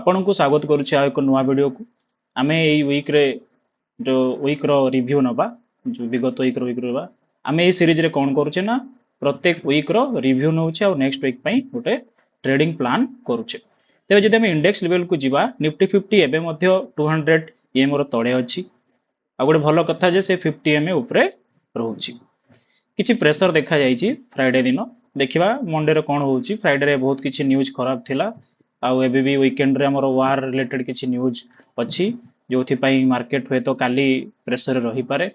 ଆପଣଙ୍କୁ ସ୍ୱାଗତ କରୁଛି ଆଉ ଏକ ନୂଆ ଭିଡ଼ିଓକୁ। ଆମେ ଏଇ ୱିକ୍ରେ जो ୱିକ୍ର ରିଭ୍ୟୁ ନେବା, ଯେଉଁ ବିଗତ ୱିକ୍ର ରିଭ୍ୟୁ ନେବା। ଆମେ ଏଇ ସିରିଜରେ କ'ଣ କରୁଛେ ନା ପ୍ରତ୍ୟେକ ୱିକ୍ର ରିଭ୍ୟୁ ନେଉଛେ ଆଉ ନେକ୍ସଟ ୱିକ୍ ପାଇଁ ଗୋଟେ ଟ୍ରେଡିଂ ପ୍ଲାନ୍ କରୁଛେ। ତେବେ ଯଦି ଆମେ ଇଣ୍ଡେକ୍ସ ଲେଭେଲକୁ ଯିବା, ନିଫ୍ଟି 50 ଏବେ ମଧ୍ୟ 200 EM ର ତଳେ ଅଛି। ଆଉ ଗୋଟେ ଭଲ କଥା ଯେ ସେ 50 EM ଉପରେ ରହୁଛି। କିଛି ପ୍ରେସର ଦେଖାଯାଇଛି ଫ୍ରାଇଡେ ଦିନ। ଦେଖିବା ମଣ୍ଡେରେ କ'ଣ ହେଉଛି। ଫ୍ରାଇଡେରେ ବହୁତ କିଛି ନ୍ୟୁଜ୍ ଖରାପ ଥିଲା। ଆଉ ଏବେ ବି ୱିକେଣ୍ଡରେ ଆମର ୱାର୍ ରିଲେଟେଡ୍ କିଛି ନ୍ୟୁଜ୍ ଅଛି, ଯେଉଁଥିପାଇଁ ମାର୍କେଟ ହୁଏତ କାଲି ପ୍ରେସରରେ ରହିପାରେ।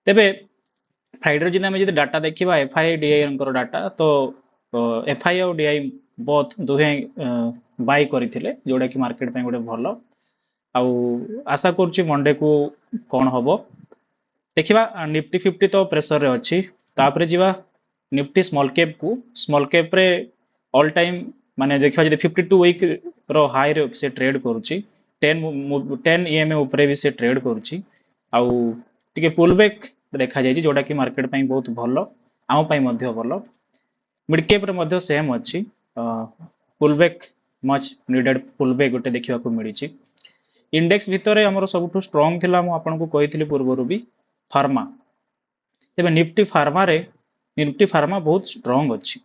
ତେବେ ଫ୍ରାଇଡେରେ ଯଦି ଆମେ ଡାଟା ଦେଖିବା ଏଫଆଇ ଡିଆଇଙ୍କର ଡାଟା, ତ ଏଫଆଇ ଆଉ ଡିଆଇ ବୋଥ୍ ଦୁହେଁ ବାଇ କରିଥିଲେ, ଯେଉଁଟାକି ମାର୍କେଟ ପାଇଁ ଗୋଟେ ଭଲ। ଆଉ ଆଶା କରୁଛି ମଣ୍ଡେକୁ କ'ଣ ହେବ ଦେଖିବା। ନିଫ୍ଟି 50 ତ ପ୍ରେସରରେ ଅଛି। ତାପରେ ଯିବା ନିଫ୍ଟି ସ୍ମଲ୍ କ୍ୟାପ୍କୁ। ସ୍ମଲ୍ କ୍ୟାପ୍ରେ ଅଲ୍ ଟାଇମ୍ ମାନେ ଦେଖିବା ଯଦି 52 ୱିକ୍ର ହାଇରେ ସେ ଟ୍ରେଡ୍ କରୁଛି, 10 EM ଉପରେ ବି ସେ ଟ୍ରେଡ୍ କରୁଛି। ଆଉ ଟିକେ ପୁଲ୍ ବ୍ୟାକ୍ ଦେଖାଯାଇଛି, ଯେଉଁଟାକି ମାର୍କେଟ ପାଇଁ ବହୁତ ଭଲ, ଆମ ପାଇଁ ମଧ୍ୟ ଭଲ। ମିଡ୍ କ୍ୟାପ୍ରେ ମଧ୍ୟ ସେମ୍ ଅଛି, pool back much needed pool back ଗୋଟେ ଦେଖିବାକୁ ମିଳିଛି। ଇଣ୍ଡେକ୍ସ ଭିତରେ ଆମର ସବୁଠୁ ଷ୍ଟ୍ରଙ୍ଗ ଥିଲା, ମୁଁ ଆପଣଙ୍କୁ କହିଥିଲି ପୂର୍ବରୁ ବି, ଫାର୍ମା। ତେବେ ନିଫ୍ଟି ଫାର୍ମା ବହୁତ ଷ୍ଟ୍ରଙ୍ଗ ଅଛି।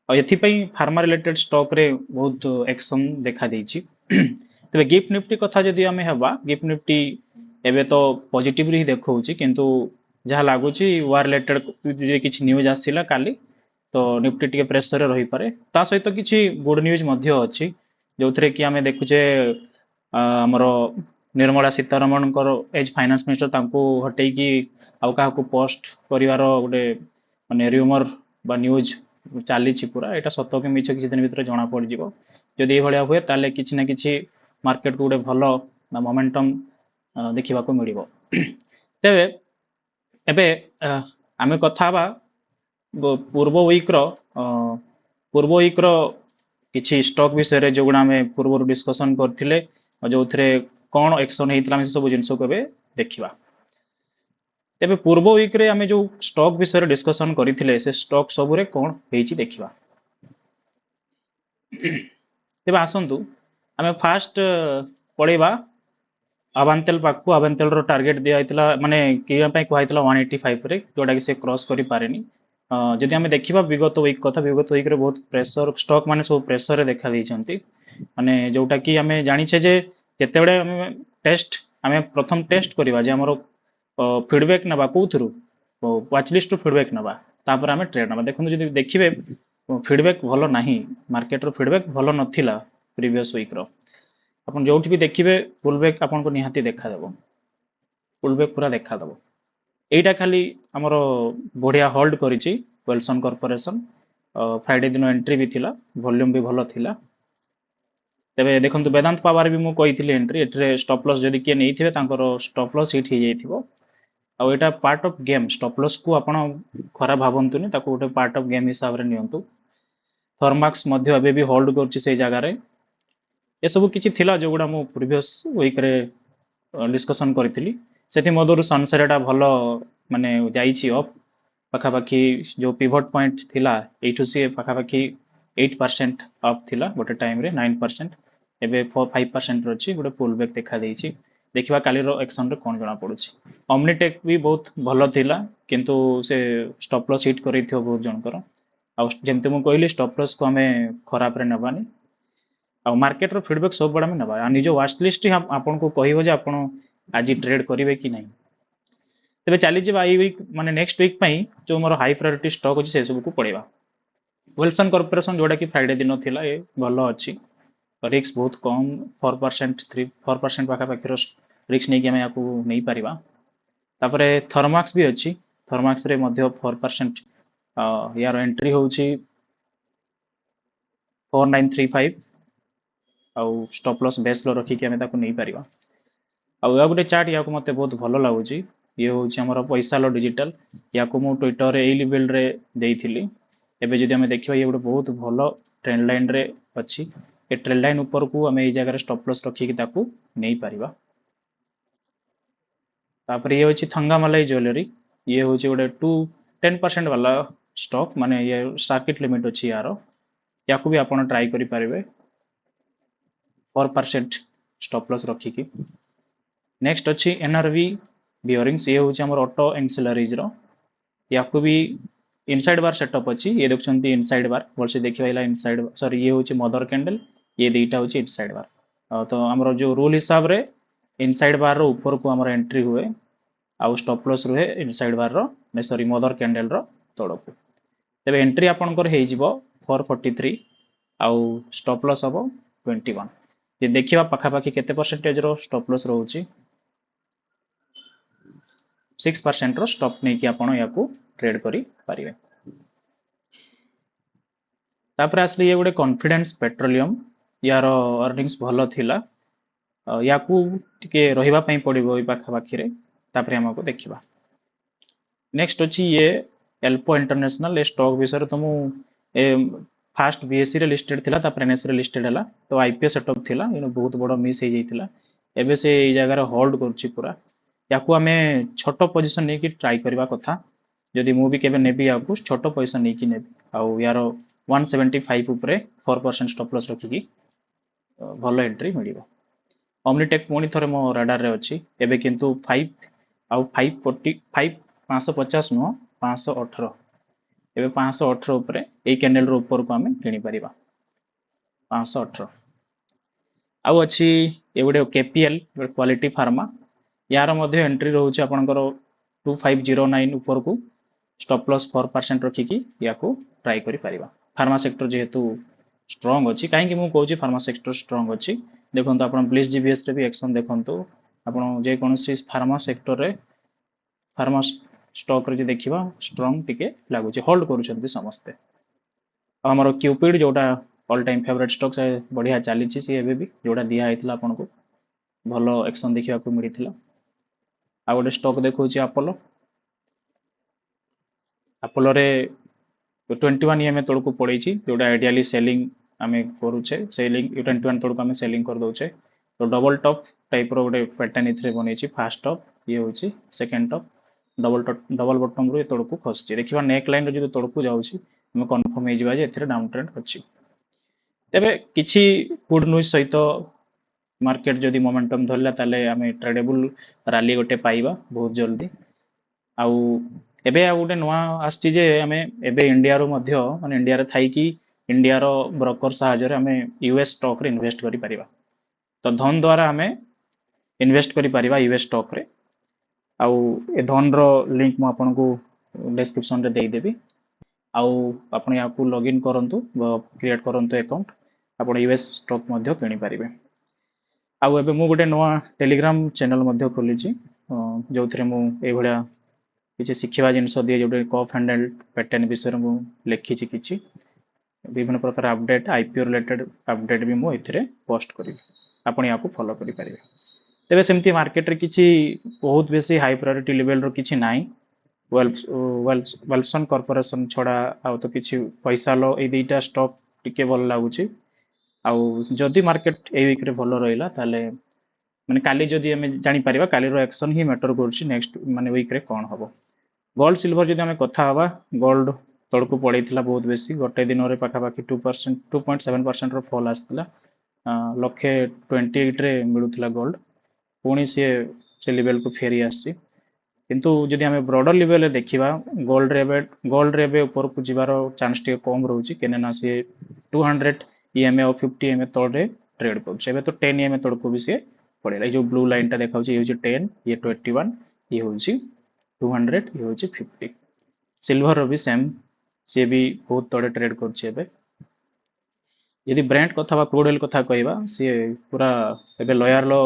ଆଉ ଏଥିପାଇଁ ଫାର୍ମା ରିଲେଟେଡ୍ ଷ୍ଟକ୍ରେ ବହୁତ ଆକ୍ସନ୍ ଦେଖାଦେଇଛି। ତେବେ ଗିଫ୍ଟ ନିଫ୍ଟି କଥା ଯଦି ଆମେ ହେବା, ଗିଫ୍ଟ ନିଫ୍ଟି ଏବେ ତ ପଜିଟିଭରେ ହିଁ ଦେଖାଉଛି, କିନ୍ତୁ ଯାହା ଲାଗୁଛି ୱାର୍ ରିଲେଟେଡ୍ ଯଦି କିଛି ନ୍ୟୁଜ୍ ଆସିଲା କାଲି, ତ ନିଫ୍ଟି ଟିକେ ପ୍ରେସରରେ ରହିପାରେ। ତା ସହିତ କିଛି ଗୁଡ୍ ନ୍ୟୁଜ୍ ମଧ୍ୟ ଅଛି, ଯେଉଁଥିରେ କି ଆମେ ଦେଖୁଛେ ଆମର ନିର୍ମଳା ସୀତାରମଣଙ୍କର ଏଜ୍ ଫାଇନାନ୍ସ ମିନିଷ୍ଟର ତାଙ୍କୁ ହଟେଇକି ଆଉ କାହାକୁ ପୋଷ୍ଟ କରିବାର ଗୋଟେ ମାନେ ର୍ୟୁମର ବା ନ୍ୟୁଜ୍ ଚାଲିଛି ପୁରା। ଏଇଟା ସତ କି ମିଛ କିଛି ଦିନ ଭିତରେ ଜଣା ପଡ଼ିଯିବ। ଯଦି ଏଇଭଳିଆ ହୁଏ ତାହେଲେ କିଛି ନା କିଛି ମାର୍କେଟକୁ ଗୋଟେ ଭଲ ମୋମେଣ୍ଟମ୍ ଦେଖିବାକୁ ମିଳିବ। ତେବେ ଏବେ ଆମେ କଥା ହେବା ପୂର୍ବ ୱିକ୍ର କିଛି ଷ୍ଟକ୍ ବିଷୟରେ, ଯେଉଁଗୁଡ଼ା ଆମେ ପୂର୍ବରୁ ଡିସ୍କସନ୍ କରିଥିଲେ, ଯେଉଁଥିରେ କ'ଣ ଆକ୍ସନ୍ ହେଇଥିଲା ଆମେ ସେସବୁ ଜିନିଷକୁ ଏବେ ଦେଖିବା। ତେବେ ପୂର୍ବ ୱିକ୍ରେ ଆମେ ଯେଉଁ ଷ୍ଟକ୍ ବିଷୟରେ ଡିସ୍କସନ୍ କରିଥିଲେ, ସେ ଷ୍ଟକ୍ ସବୁରେ କ'ଣ ହେଇଛି ଦେଖିବା। ତେବେ ଆସନ୍ତୁ ଆମେ ଫାଷ୍ଟ ପଳେଇବା ଆଭାନ୍ତେଲ ପାଖକୁ। ଆଭାନ୍ତେଲର ଟାର୍ଗେଟ୍ ଦିଆଯାଇଥିଲା, ମାନେ କିଣିବା ପାଇଁ କୁହାଯାଇଥିଲା 185ରେ, ଯେଉଁଟାକି ସେ କ୍ରସ୍ କରିପାରିନି। ଯଦି ଆମେ ଦେଖିବା ବିଗତ ୱିକ୍ କଥା, ବିଗତ ୱିକ୍ରେ ବହୁତ ପ୍ରେସର, ଷ୍ଟକ୍ ମାନେ ସବୁ ପ୍ରେସରରେ ଦେଖାଦେଇଛନ୍ତି। ମାନେ ଯେଉଁଟାକି ଆମେ ଜାଣିଛେ ଯେ ଯେତେବେଳେ ଆମେ ପ୍ରଥମ ଟେଷ୍ଟ କରିବା ଯେ ଆମର ଫିଡବ୍ୟାକ୍ ନେବା କେଉଁଥିରୁ, ୱାଚ୍ ଲିଷ୍ଟରୁ ଫିଡବ୍ୟାକ୍ ନେବା, ତାପରେ ଆମେ ଟ୍ରେଡ୍ ନେବା। ଦେଖନ୍ତୁ ଯଦି ଦେଖିବେ ଫିଡବ୍ୟାକ୍ ଭଲ ନାହିଁ, ମାର୍କେଟର ଫିଡବ୍ୟାକ୍ ଭଲ ନଥିଲା ପ୍ରିଭିୟସ୍ ୱିକ୍ର। ଆପଣ ଯେଉଁଠି ବି ଦେଖିବେ ପୁଲ୍ ବ୍ୟାକ୍ ଆପଣଙ୍କୁ ନିହାତି ଦେଖାଦେବ, ପୁଲ୍ ବ୍ୟାକ୍ ପୁରା ଦେଖାଦେବ। ଏଇଟା ଖାଲି ଆମର ବଢ଼ିଆ ହୋଲ୍ଡ କରିଛି ୱିଲସନ୍ କର୍ପୋରେସନ୍। ଫ୍ରାଇଡେ ଦିନ ଏଣ୍ଟ୍ରି ବି ଥିଲା, ଭଲ୍ୟୁମ୍ ବି ଭଲ ଥିଲା। ତେବେ ଦେଖନ୍ତୁ ବେଦାନ୍ତ ପାୱାର ବି ମୁଁ କହିଥିଲି ଏଣ୍ଟ୍ରି, ଏଥିରେ ଷ୍ଟପ୍ ଲସ୍ ଯଦି କିଏ ନେଇଥିବେ ତାଙ୍କର ଷ୍ଟପ୍ ଲସ୍ ହିଟ୍ ହେଇଯାଇଥିବ। ଆଉ ଏଇଟା ପାର୍ଟ ଅଫ୍ ଗେମ୍, ଷ୍ଟପ୍ ଲସ୍କୁ ଆପଣ ଖରାପ ଭାବନ୍ତୁନି, ତାକୁ ଗୋଟେ ପାର୍ଟ ଅଫ୍ ଗେମ୍ ହିସାବରେ ନିଅନ୍ତୁ। ଥର୍ମାକ୍ସ ମଧ୍ୟ ଏବେ ବି ହୋଲ୍ଡ କରୁଛି ସେଇ ଜାଗାରେ। ଏସବୁ କିଛି ଥିଲା ଯେଉଁଗୁଡ଼ା ମୁଁ ପ୍ରିଭିୟସ୍ ୱିକ୍ରେ ଡିସ୍କସନ୍ କରିଥିଲି। ସେଥିମଧ୍ୟରୁ ସନସେଟ୍ଟା ଭଲ ମାନେ ଯାଇଛି ଅଫ୍, ପାଖାପାଖି ଯେଉଁ ପିଭଟ୍ ପଏଣ୍ଟ ଥିଲା ଏଇଠୁ ସିଏ ପାଖାପାଖି 8% ଅଫ୍ ଥିଲା ଗୋଟେ ଟାଇମ୍ରେ, 9%। ଏବେ 5% ଅଛି, ଗୋଟେ ପୁଲ୍ ବ୍ୟାକ୍ ଦେଖାଦେଇଛି। ଦେଖିବା କାଲିର ଆକ୍ସନ୍ରେ କ'ଣ ଜଣାପଡ଼ୁଛି। ଅମ୍ନିଟେକ୍ ବି ବହୁତ ଭଲ ଥିଲା, କିନ୍ତୁ ସେ ଷ୍ଟପ୍ ଲସ୍ ହିଟ୍ କରେଇଥିବ ବହୁତ ଜଣଙ୍କର। ଆଉ ଯେମିତି ମୁଁ କହିଲି ଷ୍ଟପ୍ ଲସ୍କୁ ଆମେ ଖରାପରେ ନେବାନି। ଆଉ ମାର୍କେଟର ଫିଡବ୍ୟାକ୍ ସବୁବେଳେ ଆମେ ନେବା, ନିଜ ୱାଚ୍ ଲିଷ୍ଟ ହିଁ ଆପଣଙ୍କୁ କହିବ ଯେ ଆପଣ ଆଜି ଟ୍ରେଡ୍ କରିବେ କି ନାହିଁ। ତେବେ ଚାଲିଯିବା ଏଇ ୱିକ୍ ମାନେ ନେକ୍ସଟ ୱିକ୍ ପାଇଁ ଯେଉଁ ମୋର ହାଇ ପ୍ରାୟୋରିଟି ଷ୍ଟକ୍ ଅଛି ସେସବୁକୁ ପଳେଇବା। ୱିଲସନ୍ କର୍ପୋରେସନ୍ ଯେଉଁଟାକି ଫ୍ରାଇଡେ ଦିନ ଥିଲା, ଏ ଭଲ ଅଛି, ରିକ୍ସ ବହୁତ କମ୍, 4% ପାଖାପାଖିର ରିକ୍ସ ନେଇକି ଆମେ ୟାକୁ ନେଇପାରିବା। ତାପରେ ଥର୍ମାକ୍ସ ବି ଅଛି, ଥର୍ମାକ୍ସରେ ମଧ୍ୟ 4%, ୟାର ଏଣ୍ଟ୍ରି ହେଉଛି 4935, ଆଉ ଷ୍ଟପ୍ ଲସ୍ ବେସ୍ର ରଖିକି ଆମେ ତାକୁ ନେଇପାରିବା। ଆଉ ଆଉ ଗୋଟେ ଚାର୍ଟ ୟାକୁ ମୋତେ ବହୁତ ଭଲ ଲାଗୁଛି, ଇଏ ହେଉଛି ଆମର ପଇସାଲୋ ଡିଜିଟାଲ। ୟାକୁ ମୁଁ ଟ୍ୱିଟରରେ ଏଇ ଲେଭେଲରେ ଦେଇଥିଲି। ଏବେ ଯଦି ଆମେ ଦେଖିବା ଇଏ ଗୋଟେ ବହୁତ ଭଲ ଟ୍ରେଣ୍ଡ ଲାଇନ୍ରେ ଅଛି। ଏ ଟ୍ରେଣ୍ଡ ଲାଇନ୍ ଉପରକୁ ଆମେ ଏଇ ଜାଗାରେ ଷ୍ଟପ୍ ଲସ୍ ରଖିକି ତାକୁ ନେଇପାରିବା। ତାପରେ ଇଏ ହେଉଛି ଥଙ୍ଗାମାଲାଇ ଜୁଏଲାରୀ। ଇଏ ହେଉଛି ଗୋଟେ 10% ବାଲା ଷ୍ଟକ୍, ମାନେ ଇଏ ସାର୍କିଟ୍ ଲିମିଟ୍ ଅଛି ୟାର, ୟାକୁ ବି ଆପଣ ଟ୍ରାଏ କରିପାରିବେ। 4% स्टॉप लॉस रखिकी। नेक्स्ट अच्छी एनआरवी बियरिंग्स, ये हूँ आम ऑटो एंसिलरीज या भी इनसाइड बार सेटअप अच्छी, ये देखते इनसाइड बार भलसे देखा इनसाइड सॉरी ये हूँ मदर कैंडल, ये दुईटा हूँ इनसाइड बार। तो आमर जो रूल हिसाब रे इनसाइड बार ऊपर को आमर एंट्री हुए आउ स्टॉप लॉस रुहे इनसाइड बार सॉरी मदर कैंडल तौड़ को। तेरे एंट्री आपंकर हो 443 आउ स्टॉप लॉस हम 21। ये देखा पखापाखि केते परसेंटेज रो स्टॉप लॉस रोचे 6% रो स्टॉप नहीं कि आपण या ट्रेड करि पारिबे। तापर आसले ये गोटे कॉन्फिडेंस पेट्रोलियम, यार अर्निंग्स भल थिला, या टिके रहिबा पई पड़िबो ई पाखापाखि रे, तापर हमको देखिबा। नेक्स्ट अच्छी ये एल्पो इंटरनेशनल, ये स्टॉक विषय तो फास्ट बीएससी रे लिस्टेड थिला, तापर एनएससी रे लिस्टेड हला, तो आईपीओ सेटअप थिला, ये बहुत बड़ मिस हो जाइतिला। एबे से ई जगह रे होल्ड करछि पूरा। याकू आमे छोटो पोजीशन नहीं कि ट्राई करबा कथा, जदि मु भी केबे नेबी याकू छोटो पैसा नहीं कि नेबी आउ यार 175 ऊपर 4% स्टॉप लॉस रखिकी भल एंट्री मिलिबो। ओमनीटेक पुणी थरे मो राडार रे अछि, एबे किंतु 5 आउ 545 550 नुह 518, एबे 518 ऊपर ए कैंडल रो ऊपर को आमे किनि परिबा 518। आउ अछि ए गुडे केपीएल क्वालिटी फार्मा, यार मध्य एंट्री रोचे आपनकर 2509 ऊपर को स्टॉप लॉस 4% रखिकी या ट्राई करि परिबा। फार्मा सेक्टर जेहेतु स्ट्रांग अच्छी, कहीं मुझे कहूँ फार्मा सेक्टर स्ट्रांग अच्छी। देखो आप प्लीज जीबीएस रे भी एक्शन देखो, आपन जेकोसी फार्मा सेक्टर रे फार्मा स्टॉक रे देखा स्ट्रांग टिके लगुच, होल्ड करुँच समस्ते। आमर क्यूपिड जोटा ऑल टाइम फेवरेट स्टॉक से बढ़िया चली सी एबे भी जोटा दिया होता आपन को भल एक्शन देखा मिलता। आ गोटे स्टॉक देखो आपोलो, आपोलो रे 21 ईएमए तौक पड़े जोटा आइडियाली सेलिंग आम करुचे, सेलिंग 21 तौक आम सेलिंग कर दौचे। तो डबल टॉप टाइप रो गोटे पैटर्न इथे बनी, फास्ट टॉप ये हूँ सेकेंड टॉप, डबल बटम रू तौक खसी। देखा नेक लाइन जो तौक जाऊँगी कन्फर्म हो डाउन ट्रेंड अच्छी। तेरे किसी गुड न्यूज सहित मार्केट जदि मोमेंटम धरला ताले आम ट्रेडेबल रैली गोटे पाइबा बहुत जल्दी। आउ एबे आ गोटे नुआ आसची जे आमे एबे इंडिया रो मध्य माने इंडिया रे थाई कि इंडिया रो ब्रोकर साहाय्य रे आमे यूएस स्टॉक रे इन्वेस्ट करि परिबा। तो धन द्वारा आमे इन्वेस्ट करि परिबा यूएस स्टॉक रे। आउ ए धन रो लिंक मु आपन को डिस्क्रिप्शन रे देई देबी। आउ आपण या को लॉगिन करंतु, क्रिएट करंतु अकाउंट, आपण यूएस स्टॉक मध्य किनि परिबे। आउ एबे मु गोटे नुआ टेलीग्राम चैनल मध्य खोली छि, जो थरे मु ए भलिया किसी शिखा जिनस दिए जो कफ हैंडल पैटर्न विषय में लिखी कि विभिन्न प्रकार अपडेट आईपीओ रिलेटेड अपडेट भी मुझे पोस्ट करी, आपण या फॉलो करि परिबे। तेबे सेमती मार्केट रे किछि बहुत बेसी हाई प्रायोरिटी लेवल रो किछि नाही। वेल्सन कॉर्पोरेशन छड़ा आ तो किछि पैसा लो ए दुईटा स्टॉक टिके भल लागुछि। आउ जदि मार्केट ए वीक रे भल रहिला ताले माने काली जदि हमें जानि परिबा काली रो एक्शन ही मैटर करछि नेक्स्ट माने वीक रे कोन हबो। गोल्ड सिल्वर जदि हमें कथा हवा, गोल्ड तळकु पड़ैथिला बहुत बेसी, गोटे दिन रे पाखापाखि 2% 2.7% रो फॉल आस्थिला, लक्षे 28 रे मिलुथिला गोल्ड, पुणी से लेवल को फेरी आसी। किंतु जदि हमें ब्रॉडर लेवल देखिबा गोल्ड रे ऊपर को जीवार चांस टे कम रहउची, केने ना से 200 ईएमए और 50 ईएमए तळे ट्रेड करछ। एबे तो 10 ईएमए तळकु भी से पड़ेला। जो ब्लू लाइन टा देखाउची ये होची 10, ये 21, ये होची 200, ये होची 50। सिल्वर रो भी सेम, से भी बहुत तळे ट्रेड करछ। एबे यदि ब्रांड कथा बा क्रूड ऑयल कथा कहबा, से पूरा एबे लॉयर लो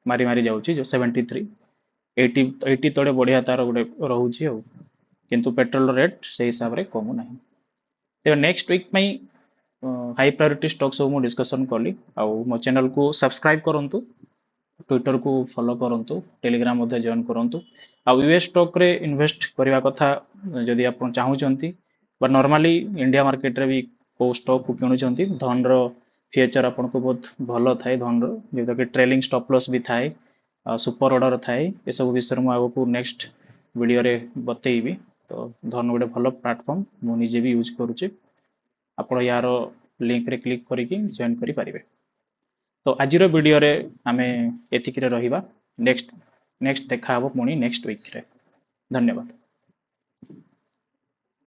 मारी मारी जाउची, जो 73 80 तळे बढ़िया तार गोटे रहउची हो, किंतु पेट्रोल रेट से हिसाब रे कम नाही। ते नेक्स्ट वीक में हाई प्रायोरिटी स्टॉक सब मु डिस्कशन कली। आउ मो चैनल को सब्सक्राइब करंतु, ट्विटर को फॉलो करंतु, टेलीग्राम मध्य जॉइन करंतु। आउ यूएस स्टॉक रे इन्वेस्ट करबा कथा जदि आपण चाहूचंती बा नॉर्मली इंडिया मार्केट रे भी को स्टॉक को किणुचंती, धन रो फ्यूचर आपण को बहुत भलो थाए, धन रो जेतो कि ट्रेलिंग स्टॉप लॉस भी थाए, सुपर ऑर्डर थाए। ए सब विषय मु आगो को नेक्स्ट वीडियो रे बतेइबी। तो धन गोटे भलो प्लेटफॉर्म मु निजे भी यूज करूची, आपण यार लिंक रे क्लिक करिकि जॉइन करि परिबे। तो आजिर वीडियो रे आमे एतिकिरे रहिबा नेक्स्ट नेक्स्ट देखा हबो पुणी नेक्स्ट वीक रे धन्यवाद।